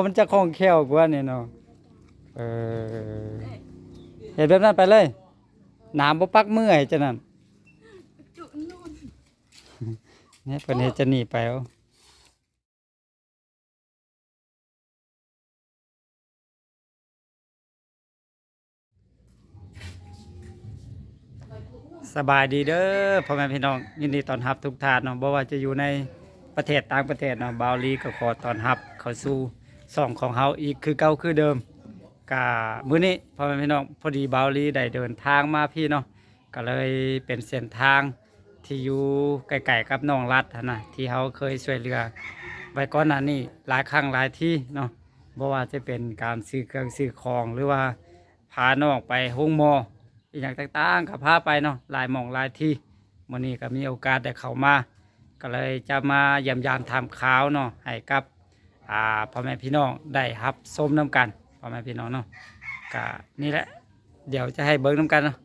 มันจะคล่องแคล่วกว่านี่เนาะเออเห็นแบบนั้นไปเลยน้ำบ่ปักมือให้จังนั้นจุนู่นเนี่ยเพิ่นเฮ็ดจะหนีไปเอาสบายดีเด้อพ่อแม่พี่น้องยินดีต้อนรับทุกท่านเนาะบ่ว่าจะอยู่ในประเทศต่างประเทศเนาะบาวลีก็ขอต้อนรับเข้าสู่ช่องของเฮาอีกคือเก่าคือเดิมกะมื้อนี้พ่อแม่พี่น้องพอดีบาวลีได้เดินทางมาพี่เนาะก็เลยเป็นเส้นทางที่อยู่ใกล้ๆกับน้องรัฐหั้นนะที่เฮาเคยช่วยเหลือไว้ก่อนหน้านี้หลายครั้งหลายที่เนาะบ่ว่าจะเป็นการซื้อเครื่องซื้อของหรือว่าพาน้องไปโรงหมอ อีกอย่างต่างๆกับพาไปเนาะหลายหม่องหลายที่วันนี้ก็มีโอกาสได้เข้ามาก็เลยจะมาเยี่ยมยามทำข่าวเนาะให้กับพ่อแม่พี่น้องได้รับชมน้ำกันพ่อแม่พี่น้องเนาะก็นี่แหละเดี๋ยวจะให้เบิ้งน้ำกันเนาะ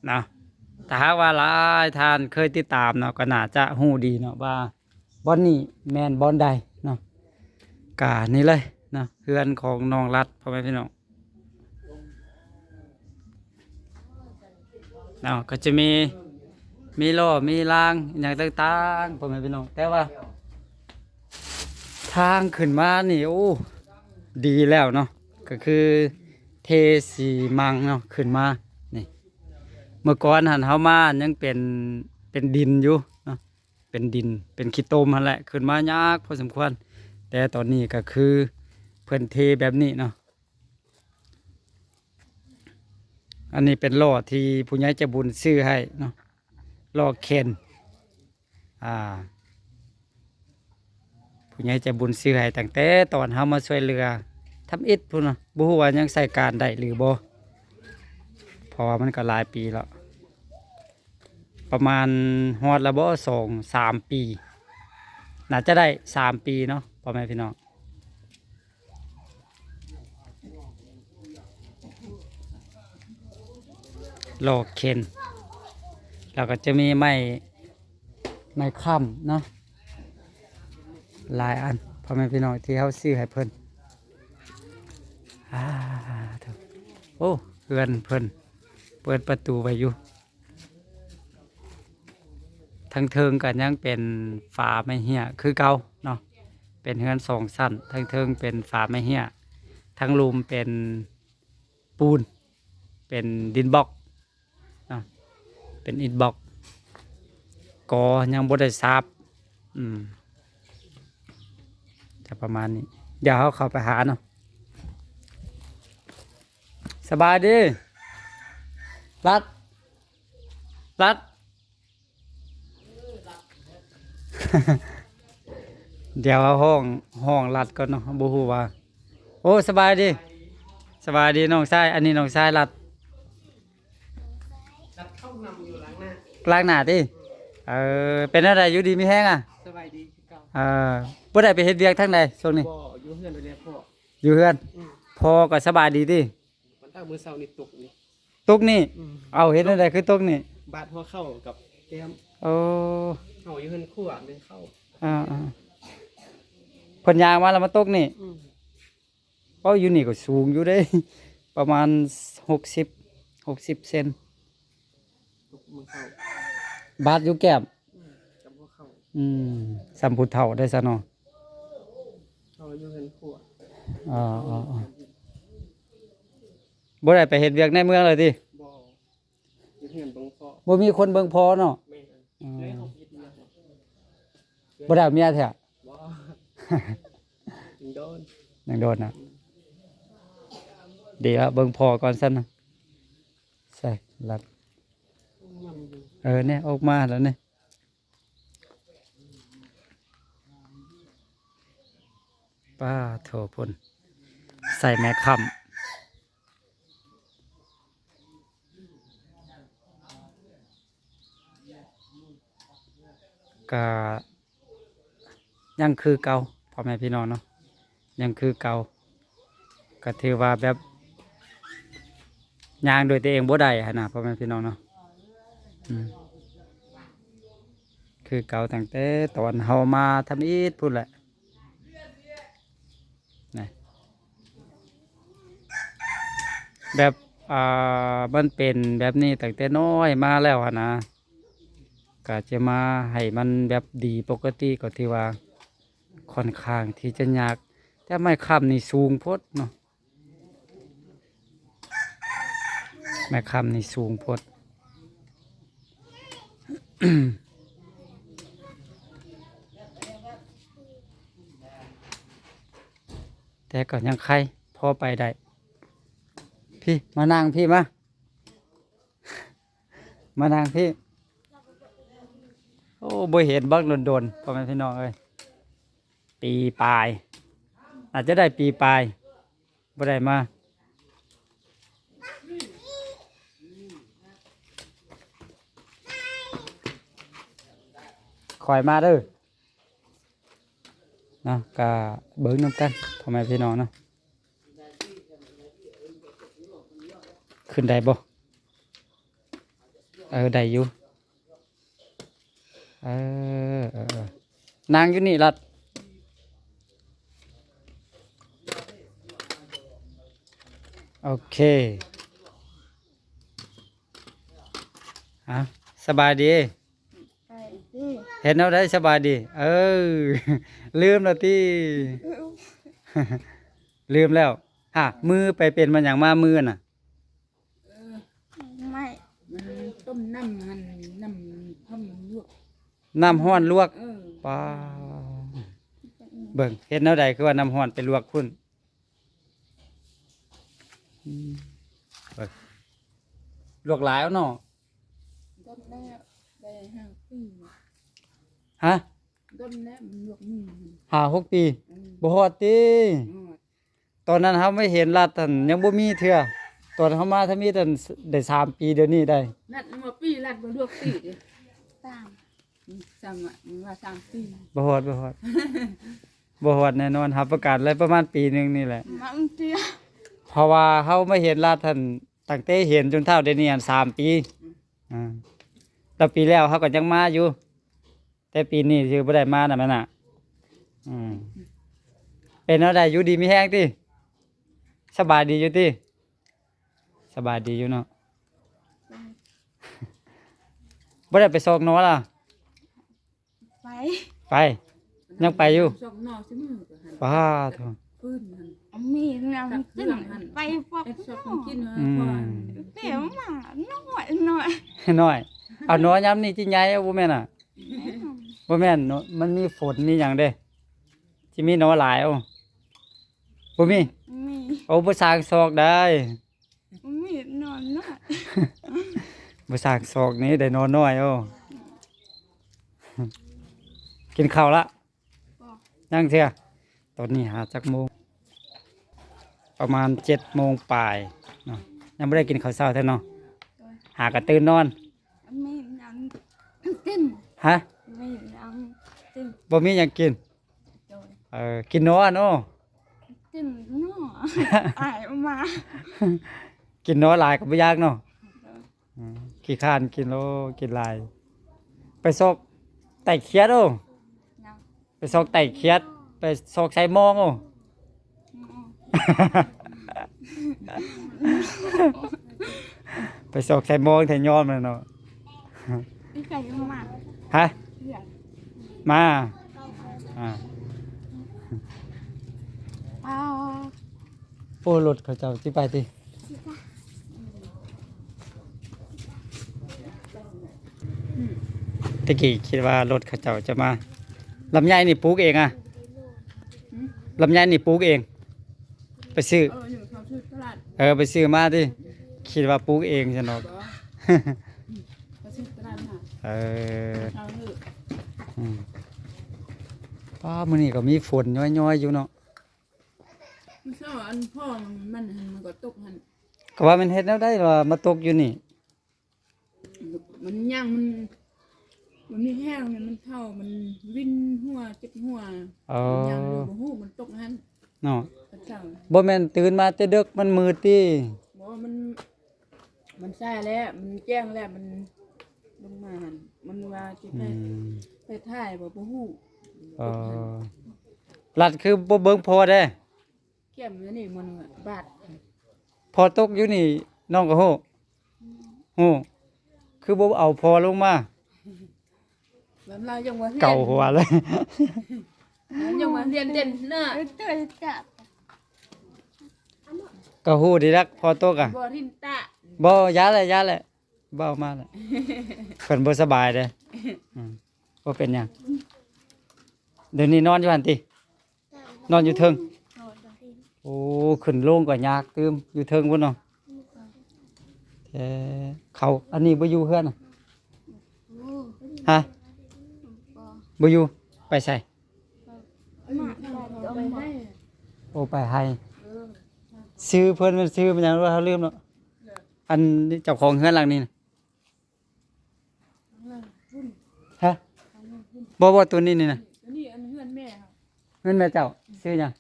เนาะถ้าหากว่าหลายท่านเคยติดตามเนาะก็น่าจะหู้ดีเนาะว่าบอนนี่แมนบอนใดเนาะก็นี่เลยเนาะเพื่อนของน้องรัฐพ่อแม่พี่น้อง เนาะก็จะมีล้อมีรางอย่างต่างๆพ่อแม่พี่น้องแต่ว่าทางขึ้นมานี่โอ้ดีแล้วเนาะก็คือเทสีมังเนาะขึ้นมานี่เมื่อก่อนหันเฮามายังเป็นดินอยู่เนาะเป็นดินเป็นขี้ตมนั่นแหละขึ้นมายากพอสมควรแต่ตอนนี้ก็คือเพิ่นเทแบบนี้เนาะ อันนี้เป็นล้อที่ผู้ใหญ่ใจะบุญซื้อให้เนาะล้อเคนอ่าผู้ใหญ่ใจะบุญซื้อให้ตั้งแต่ตอนเฮามาช่วยเรือทำอิฐพุ่นเนาะบ่ฮู้ว่ายังใส่การได้หรือบ่เพราะว่ามันก็หลายปีแล้วประมาณฮอดละบ่2-3 ปีน่าจะได้3 ปีเนาะพ่อแม่พี่น้องล้อเคนแล้วก็จะมีไม้ค้ำเนาะ หลายอันพ่อแม่พี่น้องที่เขาซื้อให้เพิ่นอ่าเถอะโอ้เพื่อนเพิ่นเปิดประตูไว้อยู่ทั้งเทิงกันยังเป็นฝาไม้เหี้ยคือเก่าเนาะเป็นเฮือน2 ชั้นทั้งเทิงเป็นฝาไม้เหี้ยทั้งรูมเป็นปูนเป็นดินบล็อกเนาะเป็นอิฐบล็อกกอยังบ่ได้ทราบอืม จะประมาณนี้เดี๋ยวเขาเข้าไปหาเนาะสบายดีรัดรัด เดี๋ยวเอาห้องรัดก่อนเนาะบูฮูว่าโอ้สบายดีสบายดีน้องชายอันนี้น้องชายรัดรับเข้านำอยู่หลังหน้าล้างหน้าดิเออเป็นอะไรอยู่ดีมีแห้งอ่ะสบายดีคือเก่าเออบ่ได้ไปเฮ็ดเวียกทั้งใดช่วงนี้บ่อยู่เฮือนไปแล้วพ่ออยู่เฮือนอืมพอก็สบายดีดิมันตั้งมือเสาร์นี่ตกนี่ตุกนี่อืมเอาเฮ็ดอะไรคือตุกนี่บาดหัวเข้ากับแก้มโอ้เฮาอยู่เฮือนคู่อ่ะนึงเข้าอ่าเพิ่นยางมาแล้วมาตกนี่ อืมเพราะอยู่นี่ก็สูงอยู่ได้ ประมาณ60 เซนตกมือเข้าบาดอยู่แก้มอืมกับหัวเข้าอืมสัมพุทธเฒ่าได้ซะเนาะเฮาอยู่เฮือนคู่อ่ะอ๋ออ๋ออ๋อบ่ได้ไปเฮ็ดเวียกในเมืองเลยติบ่อยู่เฮือนตรงพ่อบ่มีคนเบิ่งพอเนาะแม่นอืเลยมเฮาเฮ็ดเวียกบ่ได้เอาเมียแท้ บ่ถึงโดนยังโดนน่ะเดี๋ยวเบิ่งพอก่อนซั่นนะใช่ลัดยำอยู่เนี่ยออกมาแล้วเนี่ยป้าโถพุ่นใส่แม่ค้ำก็ยังคือเก่าพ่อแม่พี่น้องเนาะยังคือเก่าก็ถือว่าแบบย่างโดยตัวเองบ่ได้หั่นน่ะพ่อแม่พี่น้องเนาะอืมคือเก่าตั้งแต่ตอนเฮามาทำอิฐพุ่นแหละ นะแบบมันเป็นแบบนี้ตั้งแต่น้อยมาแล้วอะนะก็จะมาให้มันแบบดีปกติก็ที่ว่าค่อนข้างที่จะยากแต่ไม้ค้ำนี่สูงโพดเนาะไม้ค้ำนี่สูงโพด แต่ก็ยังใครพอไปได้พี่มานั่งพี่มา มานั่งพี่โอ้บ่เห็นบักโดนๆพ่อแม่พี่น้องเอ้ยปีปลายอาจจะได้ปีปลายบ่ได้มาคอยมาเด้อเนาะก็เบิ่งนำกันพ่อแม่พี่น้องเนาะขึ้นได้บ่ได้อยู่นางอยู่นี่ลัดโอเคสบายดี ไปดิ เห็นเอาได้สบายดี ลืมแล้วที่ ลืมแล้วมือไปเป็นมันอย่างมามือน่ะ ไม่ มันต้มน้ำมันน้ำข้าวมันลวก น้ำห้อนลวก เออ ป้าเบิ่งเห็นเอาได้คือว่าน้ำห้อนไปลวกพุ่นเบิ่งลวกหลายเอาเนาะ ต้มแล้วได้5 ปี ฮะ ต้มแล้วมันลวกมือมัน 5-6 ปี อืม บ่ฮอดติ อ๋อ ตอนนั้นเฮาไม่เห็นลาดท่านยังบ่มีเทื่อตอนเฮามาถ้ามีแต่ได้3 ปีเดี๋ยวนี้ได้ นัดมาปีรัดมาลวกปีดิ ตาม ซ้ำอ่ะมันว่า3 ปี บ่ฮอดบ่ฮอด บ่ฮอดแน่นอนรับประกันเลยประมาณปีหนึงนี่แหละ มันเตี้ย เพราะว่าเฮาไม่เห็นลาดท่านตั้งแต่เห็นจนเท่าเดี๋ยวนี้3 ปีแล้วปีแล้วเฮาก็ยังมาอยู่ แต่ปีนี้คือบ่ได้มาน่ะแม่น่ะเป็นเอาได้อยู่ดีมีแฮงติสบายดีอยู่ติสบายดีอยู่เนาะ บ่ได้ไปซอกหนอล่ะ ไป ไปยังไปอยู่ ซอกนอกซิมือก็หัน ป้าโถ พื้นหัน เอามีดนำขึ้นไปฟอก เอ็ดซอก น้ มันกิน อืม เพราะว่า เดี๋ยวมาหน่อยหน่อย น้อยเอาหนอยามนี้จิใหญ่เอาบ่แม่นบ่แม่นเนาะมันมีฝนมีหยังเด้สิมีหนอหลายเอาบ่มี มี เอาบ่สร้างซอกได้ มีดนอนหน่อย บ่สร้างซอกนี้ได้นอนน้อยเอากินข้าวละยังเทื่อตอนนี้หาจักโมงประมาณ7 โมงปลายเนาะยังบ่ได้กินข้าวเช้าแท้เนาะหากะตื่นนอน มีดนำขึ้น ฮะ มีดนำขึ้น บ่มีหยังกิน โดย กินนอนเนาะ ขึ้นหน่ออายมา กินน้อยหลายก็บ่ยากเนาะขี้ข้านกินโลกินหลาย ไปซอกไต่เคียดโอ้ ยัง ไปซอกไต่เคียด ไปซอกใส่มองโอ้ ไปซอกใส่มองใส่ย้อนมันเนาะ พี่ไก่มา ฮะ เพื่อน มาอ่า เอา โอ้รถเขาเจ้าสิไปติตะกี้คิดว่ารถเขาเจ้าจะมาลำไยนี่ปลูกเองอะลำไยนี่ปลูกเอง ไปซื้อ อยู่เขาชื่อตลาด ไปซื้อมาดิคิดว่าปลูกเองใช่เนาะ ก็เขาชื่อตลาดน่ะ เออ เอาเถอะ ป้ามื้อนี้ก็มีฝนย้อยๆอยู่เนาะ มันเศร้าอันพ่อมันหันมันก็ตกหัน ก็ว่ามันเฮ็ดแนวได้ว่ามาตกอยู่นี่ มันย่างมันมีแห้งเนี่ยมันเท่ามันวิ่นหัวเจ็บหัว อ๋อ มันย่างอยู่บ่ฮู้มันตกหัน เนาะ กระเจ้า บ่แม่นตื่นมาแต่ดึกมันมืดติ บอกว่ามันใช่แล้วมันแจ้งแล้วมันลงมาหันมันว่าสิ อืม ไปถ่ายบ่ฮู้ รัดคือบ่เบิ่งพอเด้ เก็บอยู่นี่มันบาท พอตกอยู่นี่น้องก็ฮู้ฮู้คือบ่เอาพอลงมา แบบเรายังว่าเรียน เก่าหัวเลย ยังว่าเรียนเด่นเนอะ เตยจับ ก็ฮู้ดีรักพอตกอ่ะ บ่ทินตะ บ่ยาเลยบ่เอามาแล้วเพิ่นบ่สบายเด้บ่เป็นหยังเดี๋ยวนี้นอนอยู่หั่นตินอนอยู่เทิงโอ้ขึ้นโล่งก็ยากตืมอยู่เทิงพุ่นเนาะเขาอันนี้บ่อยู่เฮือนน่ะ โอ้ ฮะ บ่ บ่อยู่ไปใส่ มาได้ก็มา โอ้ไปให้ซื้อเพิ่นมันซื้อมันหยังว่าเขาลืมเนาะอันนี้เจ้าของเฮือนหลังนี้น่ะฮะบ่ตัวนี้นี่น่ะ อันนี้อันเฮือนแม่ค่ะ เงินแม่เจ้าซื้อหยัง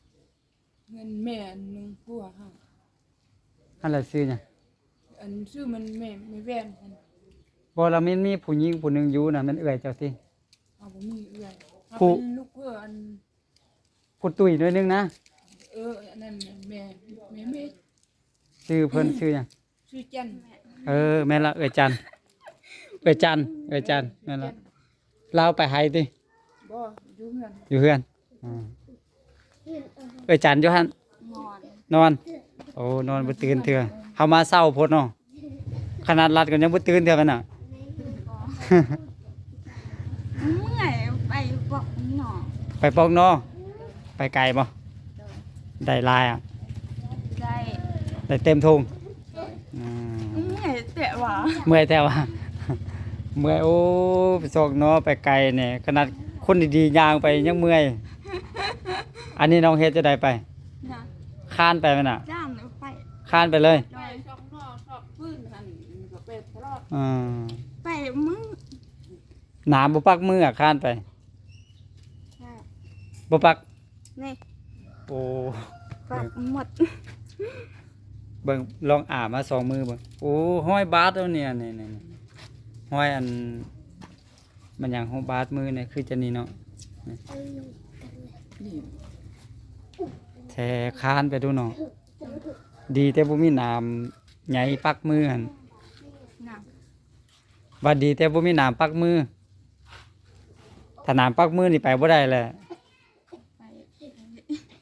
เงินแม่อันหนึงผัวค่ะ อันละซื้อหยัง อันชื่อมันแม่ไม่แว่นกัน บ่ละมันมีผู้หญิงผู้หนึงอยู่น่ะมันเอื้อยเจ้าติ เอาบ่มีเอื้อยเอา ผู้ เป็นลูกเพื่ออัน ผู้ตุ้ยหน่อยนึงนะ อันนั้นแม่แม่ ซื้อเพิ่นซื้อหยัง ชื่อจัน แม่นละเอื้อยจันทร์เอื้อยจันทร์เอื้อยจันทร์แม่นละลาวไปให้ติ บ่อยู่เฮือน อยู่เฮือนเอื้อยจันทร์อยู่หั่น นอนนอน โอ้ นอนบ่ตื่นเถื่อเฮามาเช้าโพดเนาะขนาดรัดก็ยังบ่ตื่นเถื่อมันน่ะ เมื่อยไปบอกหนอ ไปปอกนอไปไกลบ่ได้หลายอ่ะ ได้ ได้เต็มทุ่งอืม เมื่อยแต่ว่า เมื่อยแต่ว่า เมื่อยโอ้ไปซอกนอไปไกลเนี่ยขนาดคนดีๆย่างไปยังเมื่อย อันนี้น้องเฮ็ดจะได้ไป นะ ค้านไปมั้ยน่ะ จ้างหนูไป ค้านไปเลย ไปชอบนอกชอบพื้นหั่นก็เป็ดตลอด อืม ไปมึง น้ำบ่ปักมืออ่ะค้านไป ใช่ บ่ปัก นี่ โอ้ ปักหมด เบิ่งลองอาบมา2มือเบิ่งโอ้ห้อยบาทแล้วเนี่ยนี่ๆห้อยอันมันหยังห้อยบาทมือเนี่ยคือจะนี่เนาะ นี่ แท้ค้านไปดูเนาะดีแต่บ่มีน้ำใหญ่ปักมือหั่น หนัก ว่าดีแต่บ่มีน้ำปักมือถ้าน้ำปักมือนี่ไปบ่ได้แหละ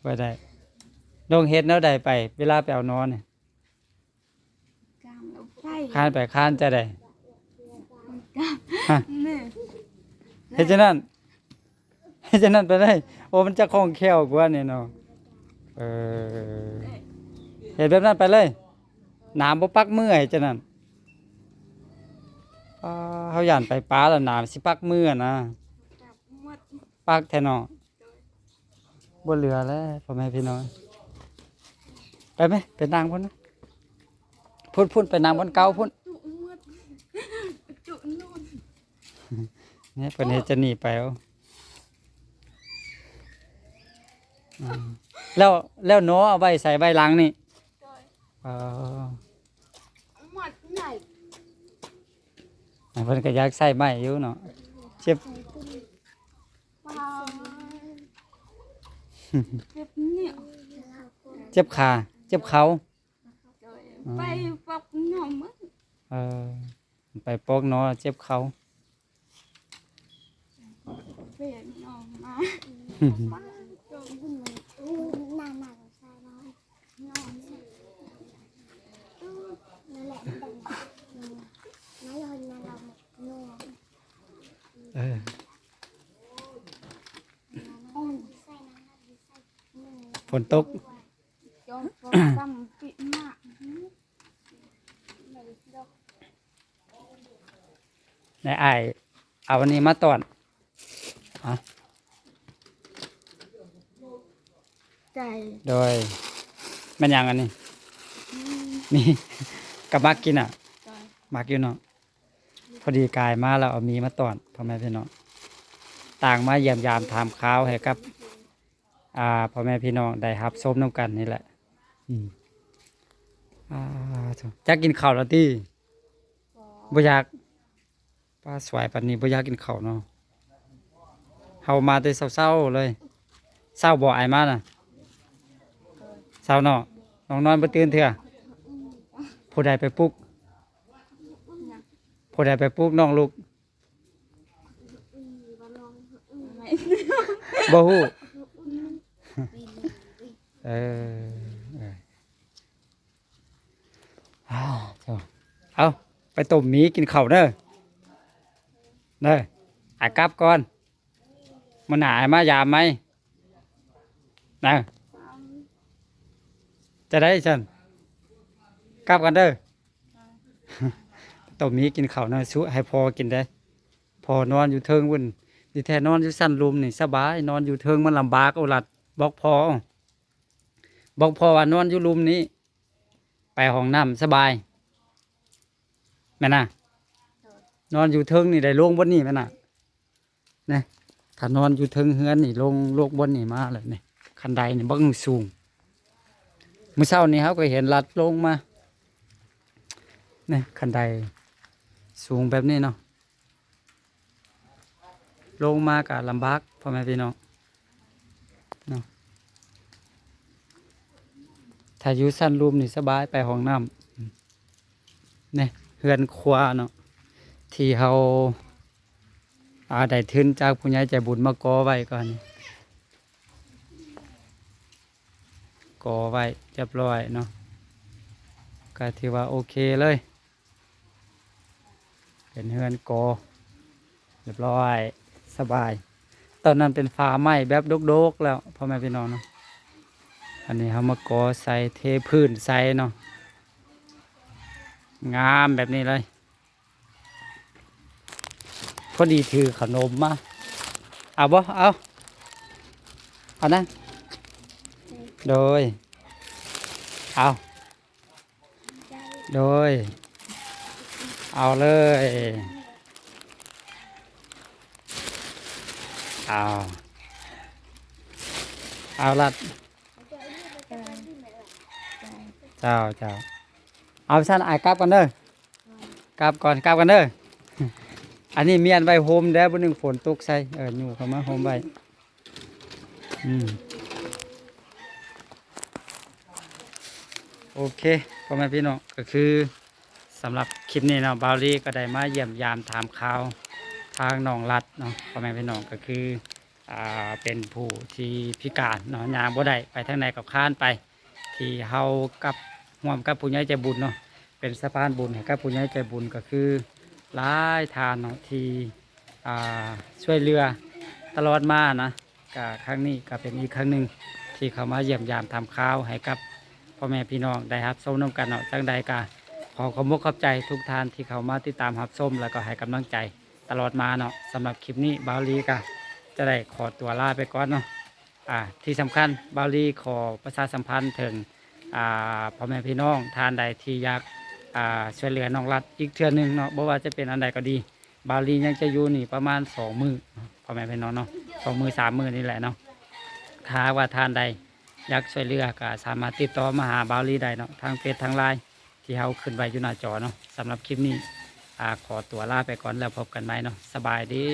ไป บ่ได้ลงเฮ็ดแนวใดไป เวลาไปเอานอนเนี่ย จ้างหนูไป ค้านไปค้านจะได้ จ้าง ฮะ นี่ เฮ็ดจังนั้นเฮ็ดจังนั้นไปได้โอ้มันจะคล่องแคล่วกว่านี่เนาะเฮ็ดแบบนั้นไปเลยน้ำบ่ปักมือให้จังนั้นเฮาย่านไปปลาแล้วน้ำสิปักมืออะนะ ปักหมด ปักแท้เนาะบ่เหลือแล้วพ่อแม่พี่น้องไปไหมไปนางพุ่นนะพุ่นไปนางบนเก่าพุ่น จุหมดจุนู่น เนี่ยเพิ่นเฮ็ดจะหนีไปเอาอืมแล้วหนอเอาไว้ใส่ใบหลังนี่ โดย เออ หมดไหน เพิ่นก็อยากใส่ไม้อยู่เนาะเจ็บ เปล่าเจ็บเนี่ย เจ็บขาเจ็บเขา โดยไปปักหนอมึง เออไปปอกหนอเจ็บเขา เปลี่ยนหนอมาป้าจงขึ้นมาหน้าหน้าของชายน้อยนอนนั่นแหละน้อยคนนั้นเราโน่ เออ ฝนตก จอมปลอมจำปิมาก ในอ้ายเอาวันนี้มาตอนอ่ะ ใจ โดยมันหยังอันนี้มีกับมักกินอ่ะ ใจ มักอยู่เนาะพอดีกายมาแล้วเอามีมาตอนพ่อแม่พี่น้องต่างมาเยี่ยมยามถามข่าวให้กับพ่อแม่พี่น้องได้รับชมนํกันนี่แหละอืมจักกินข้าวแล้วติบ่อยากป้าสวยปานนี้บ่อยากกินข้าวเนาะเฮามาแต่เช้าๆเลยเช้าบ่อายมาน่ะเช้า าวเนาะน้องนอนบ่ตื่นเถื่อผู้ใดไปปลุกผู้ใดไปปลุกน้องลูก ไม่ บ่ฮู้เออเจ้าเอาไปต้มหมีกินข้าวเด้อเด้ออากลับก่อนมื้อหน้าให้มายามไหมนะจะได้ฉันกลับกันเด้อ ต้มหมีกินข้าวนะสุให้พอกินได้พอนอนอยู่เทิงวุ่นดีแท้นอนอยู่สั้นลุมนี่สบายนอนอยู่เทิงมันลำบากเอาลัดบอกพอว่านอนอยู่ลุมนี้ไปห้องน้ำสบายแม่น่ะนอนอยู่เทิงนี่ได้ลงบนนี่แม่น่ะนะถ้านอนอยู่เทิงเฮือนนี่ลงโลกบนนี่มาเลยนี่คันไดนี่บังสูงมื้อเช้านี้เขาก็เห็นลัดลงมานี่คันไดสูงแบบนี้เนาะลงมาก็ลำบากพ่อแม่พี่น้องเนาะถ้าอยู่สั้นรูมนี่สบายไปห้องน้ำเนี่ยเฮือนครัวเนาะที่เขาได้ทุนจากผู้ใหญ่ใจบุญมาก่อไว้ก่อนก่อไว้เรียบร้อยเนาะก็ถือว่าโอเคเลยเป็นเฮือนก่อเรียบร้อยสบายตอนนั้นเป็นฟ้าไหม้แบบดกๆแล้วพ่อแม่พี่น้องเนาะอันนี้เขามาก่อใส่เทพื้นใส่เนาะงามแบบนี้เลยพอดีถือขนมมาเอาบ่เอานะโดยเอาโดยเอาเลยเอาลัดเจ้าเอาสั้นอายกลับกันเด้อกลับกันเด้ออันนี้เมียนไว้โฮมแล้วบนหนึ่งฝนตกใส่อยู่เข้ามาโฮมไว้โอเคพ่อแม่พี่น้องก็คือสำหรับคลิปนี้เนาะบาวลี่ก็ได้มาเยี่ยมยามถามข่าวทางน้องรัดเนาะพ่อแม่พี่น้องก็คือเป็นผู้ที่พิการเนาะยามบ่ได้ไปทางไหนกับข้านไปที่เฮากับร่วมกับผู้ใหญ่ใจบุญเนาะเป็นสะพานบุญให้กับผู้ใหญ่ใจบุญก็คือหลายทานเนาะที่ช่วยเรือตลอดมานะก็ครั้งนี้ก็เป็นอีกครั้งหนึ่งที่เขามาเยี่ยมยามทำข่าวให้กับพ่อแม่พี่น้องได้รับชมน้ำกันเนาะจังใดก็ขอขอบคุณขอบใจทุกท่านที่เขามาติดตามรับชมแล้วก็ให้กำลังใจตลอดมาเนาะสำหรับคลิปนี้บาวลีก็จะได้ขอตัวลาไปก่อนเนาะที่สำคัญบาวลีขอประชาสัมพันธ์ถึงพ่อแม่พี่น้องทานใดที่อยากช่วยเหลือน้องรัดอีกเทื่อนึงเนาะบ่ว่าจะเป็นอันใดก็ดีบาวลียังจะอยู่นี่ประมาณ2 มื้อพ่อแม่พี่น้องเนาะ2 มื้อ3 มื้อนี่แหละเนาะถ้าว่าทานใดอยากช่วยเหลือก็สามารถติดต่อมาหาบาวลีได้เนาะทางเฟซทางไลน์ที่เขาขึ้นไว้อยู่หน้าจอเนาะสำหรับคลิปนี้ขอตัวลาไปก่อนแล้วพบกันใหม่เนาะสบายดี